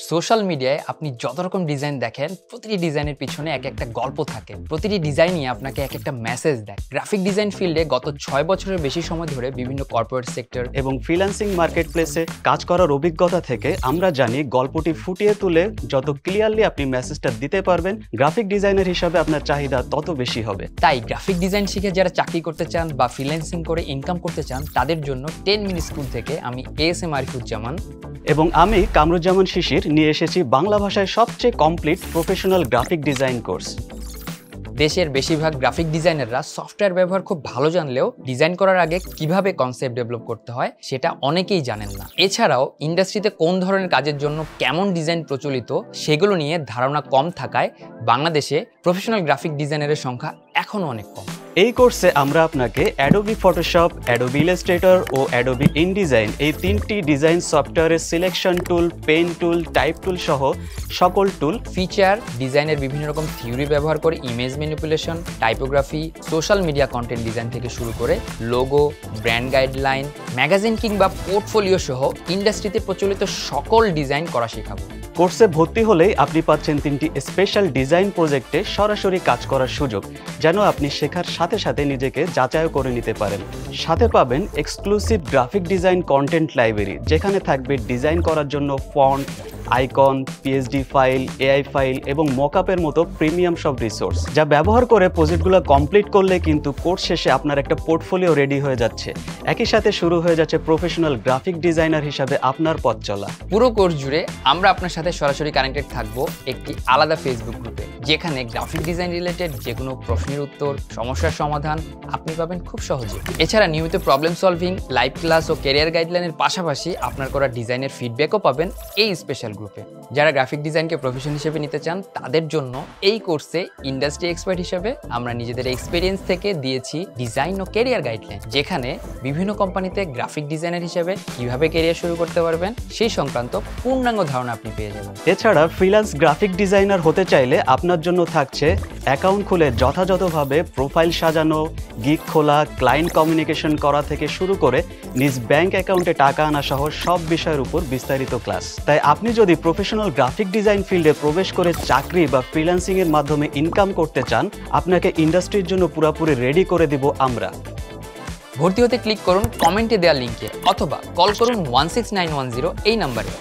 Social মিডিয়ায় আপনি যত রকম ডিজাইন দেখেন, প্রতিটি ডিজাইনের পিছনে এক একটা গল্প থাকে। প্রতিটি ডিজাইনই আপনাকে এক একটা মেসেজ দেয়। গ্রাফিক ডিজাইন ফিল্ডে গত 6 বছরের বেশি সময় ধরে বিভিন্ন কর্পোরেট সেক্টর এবং ফ্রিল্যান্সিং মার্কেটপ্লেসে কাজ করার অভিজ্ঞতা থেকে আমরা জানি গল্পটি ফুটিয়ে তুলে যত ক্লিয়ারলি আপনি মেসেজটা দিতে পারবেন, গ্রাফিক ডিজাইনার হিসাবে আপনার চাহিদা তত বেশি হবে। তাই গ্রাফিক ডিজাইন শিখে যারা চাকরি করতে চান বা ফ্রিল্যান্সিং করে ইনকাম করতে চান, তাদের জন্য 10 মিনিট স্কুল থেকে আমি এস.এম. আরিফুজ্জামান এবং আমি কামরুজ্জামান শিশির নিয়ে এসেছি বাংলা ভাষায় সবচেয়ে complete professional graphic design course. দেশের বেশিরভাগ গ্রাফিক ডিজাইনাররা সফটওয়্যার ব্যবহার খুব ভালো জানলেও ডিজাইন করার আগে কিভাবে কনসেপ্ট ডেভেলপ করতে হয় সেটা অনেকেই জানেন না। এছাড়াও ইন্ডাস্ট্রিতে কোন ধরনের কাজের জন্য কেমন ডিজাইন প্রচলিত সেগুলো নিয়ে ধারণা কম থাকায় বাংলাদেশে প্রফেশনাল গ্রাফিক ডিজাইনারের সংখ্যা এখনও অনেক কম। এই কোর্সে আমরা আপনাকে অ্যাডোবি ফটোশপ, অ্যাডোবি ইলাস্ট্রেটর ও অ্যাডোবি ইনডিজাইন এই তিনটি ডিজাইন সফটওয়্যারের selection tool, pen tool, type tool সহ সকল টুল, ফিচার, ডিজাইনের বিভিন্ন রকম থিওরি ব্যবহার করে image manipulation, typography, social media content design থেকে শুরু করে লোগো, ব্র্যান্ড গাইডলাইন, ম্যাগাজিন কিংবা পোর্টফোলিও সহ ইন্ডাস্ট্রিতে প্রচলিত সকল ডিজাইন করা শেখাবো। কোর্সে ভর্তি হলেই আপনি পাচ্ছেন 3টি স্পেশাল ডিজাইন প্রজেক্টে সরাসরি কাজ করার সুযোগ, যেন আপনি শেখার সাথে সাথে নিজেকে যাচাইও করে নিতে পারেন। সাথে পাবেন exclusive graphic design content library, যেখানে থাকবে ডিজাইন করার জন্য font, icon, PSD file, AI file এবং মকআপের মতো প্রিমিয়াম সব রিসোর্স, যা ব্যবহার করে প্রজেক্টগুলো কমপ্লিট করলে কিন্তু কোর্স শেষে আপনার একটা পোর্টফোলিও রেডি হয়ে যাচ্ছে। একই সাথে শুরু হয়ে যাচ্ছে প্রফেশনাল গ্রাফিক ডিজাইনার হিসাবে আপনার পথ চলা। পুরো কোর্স জুড়ে আমরা আপনার সাথে সরাসরি কানেক্টেড থাকবো একটি আলাদা ফেসবুক গ্রুপে, যেখানে গ্রাফিক ডিজাইন রিলেটেড যে কোনো প্রশ্নের উত্তর, সমস্যার সমাধান আপনি পাবেন খুব সহজে। এছাড়া নিয়মিত প্রবলেম সলভিং, লাইভ ক্লাস ও ক্যারিয়ার গাইডলাইনের পাশাপাশি আপনার করা ডিজাইনের ফিডব্যাকও পাবেন এই স্পেশাল গ্রুপে। যারা গ্রাফিক ডিজাইনকে প্রফেশন হিসেবে নিতে চান, তাদের জন্য এই কোর্সে ইন্ডাস্ট্রি এক্সপার্ট হিসেবে আমরা নিজেদের এক্সপিরিয়েন্স থেকে দিয়েছি ডিজাইন ও ক্যারিয়ার গাইডলাইন, যেখানে বিভিন্ন কোম্পানিতে গ্রাফিক ডিজাইনার হিসেবে কিভাবে ক্যারিয়ার শুরু করতে পারবেন সেই সংক্রান্ত পূর্ণাঙ্গ ধারণা আপনি পেয়ে যাবেন। এছাড়া ফ্রিল্যান্স গ্রাফিক ডিজাইনার হতে চাইলে আপনার জন্য থাকছে অ্যাকাউন্ট খুলে যথাযথভাবে প্রোফাইল সাজানো, গিগ খোলা, ক্লায়েন্ট কমিউনিকেশন করা থেকে শুরু করে নিজ ব্যাংক অ্যাকাউন্টে টাকা আনা সহ সব বিষয়ের উপর বিস্তারিত ক্লাস। তাই আপনি যদি প্রফেশনাল গ্রাফিক ডিজাইন ফিল্ডে প্রবেশ করে চাকরি বা ফ্রিল্যান্সিং এর মাধ্যমে ইনকাম করতে চান, আপনাকে ইন্ডাস্ট্রির জন্য পুরোপুরি রেডি করে দিব আমরা। ভর্তি হতে ক্লিক করুন কমেন্টে দেওয়া লিঙ্কে অথবা কল করুন 16910 এই নাম্বারে।